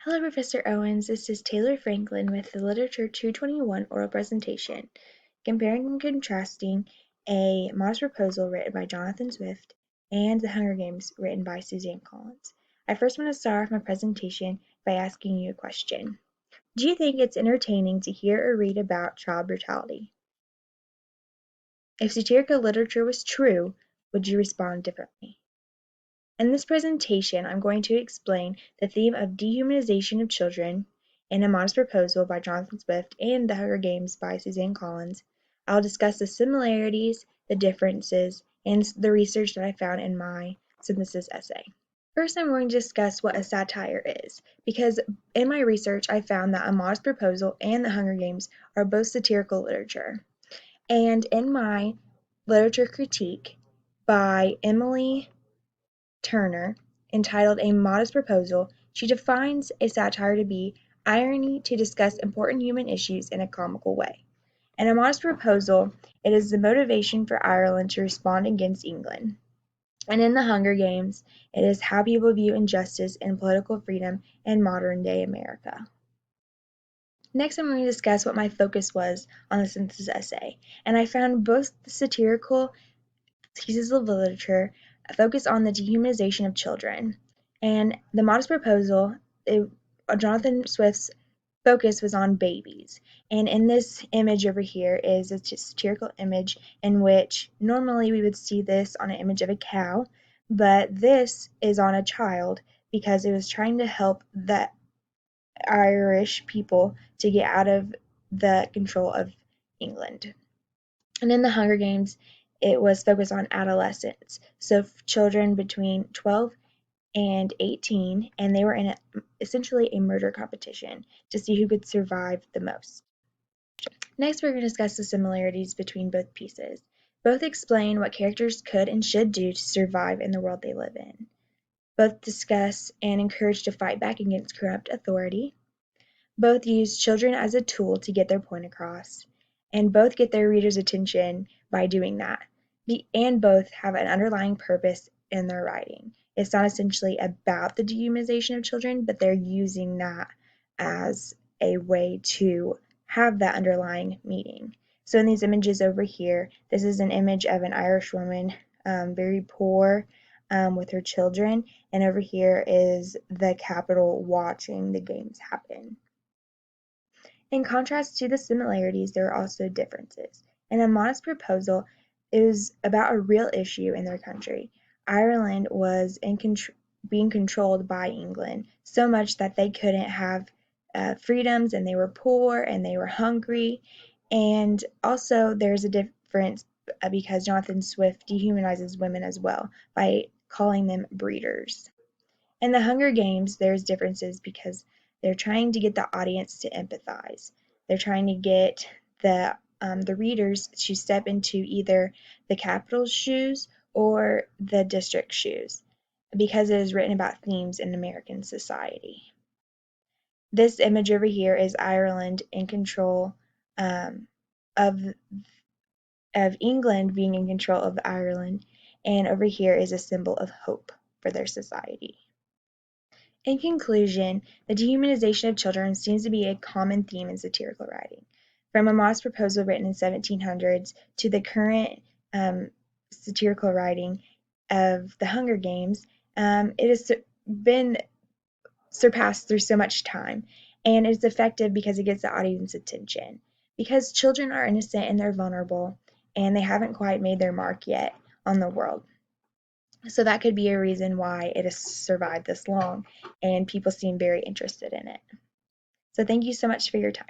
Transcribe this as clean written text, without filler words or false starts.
Hello, Professor Owens. This is Taylor Franklin with the Literature 221 oral presentation, comparing and contrasting a modest proposal written by Jonathan Swift and The Hunger Games written by Suzanne Collins. I first want to start off my presentation by asking you a question. Do you think it's entertaining to hear or read about child brutality? If satirical literature was true, would you respond differently? In this presentation, I'm going to explain the theme of dehumanization of children in A Modest Proposal by Jonathan Swift and The Hunger Games by Suzanne Collins. I'll discuss the similarities, the differences, and the research that I found in my synthesis essay. First, I'm going to discuss what a satire is, because in my research I found that A Modest Proposal and The Hunger Games are both satirical literature. And in my literature critique by Emily Turner, entitled A Modest Proposal, she defines a satire to be irony to discuss important human issues in a comical way. In A Modest Proposal, it is the motivation for Ireland to respond against England. And in The Hunger Games, it is how people view injustice and political freedom in modern-day America. Next, I'm going to discuss what my focus was on the synthesis essay, and I found both the satirical pieces of literature focus on the dehumanization of children. And The Modest Proposal, Jonathan Swift's focus was on babies. And in this image over here is a satirical image in which normally we would see this on an image of a cow, but this is on a child because it was trying to help the Irish people to get out of the control of England. And in The Hunger Games, it was focused on adolescents, so children between 12 and 18, and they were in essentially a murder competition to see who could survive the most. Next, we're going to discuss the similarities between both pieces. Both explain what characters could and should do to survive in the world they live in. Both discuss and encourage to fight back against corrupt authority. Both use children as a tool to get their point across, and both get their readers' attention by doing that. And both have an underlying purpose in their writing. It's not essentially about the dehumanization of children, but they're using that as a way to have that underlying meaning. So in these images over here, this is an image of an Irish woman, very poor, with her children, and over here is the Capitol watching the games happen. In contrast to the similarities, there are also differences. In A Modest Proposal, it was about a real issue in their country. Ireland was being controlled by England so much that they couldn't have freedoms, and they were poor and they were hungry. And also, there's a difference because Jonathan Swift dehumanizes women as well by calling them breeders. In The Hunger Games, there's differences because they're trying to get the audience to empathize. They're trying to get the readers to step into either the Capitol's shoes or the district's shoes because it is written about themes in American society. This image over here is Ireland in control of England being in control of Ireland, and over here is a symbol of hope for their society. In conclusion, the dehumanization of children seems to be a common theme in satirical writing. From A Modest Proposal written in 1700s to the current satirical writing of The Hunger Games, it has been surpassed through so much time, and it's effective because it gets the audience attention. Because children are innocent and they're vulnerable, and they haven't quite made their mark yet on the world. So that could be a reason why it has survived this long and people seem very interested in it. So thank you so much for your time.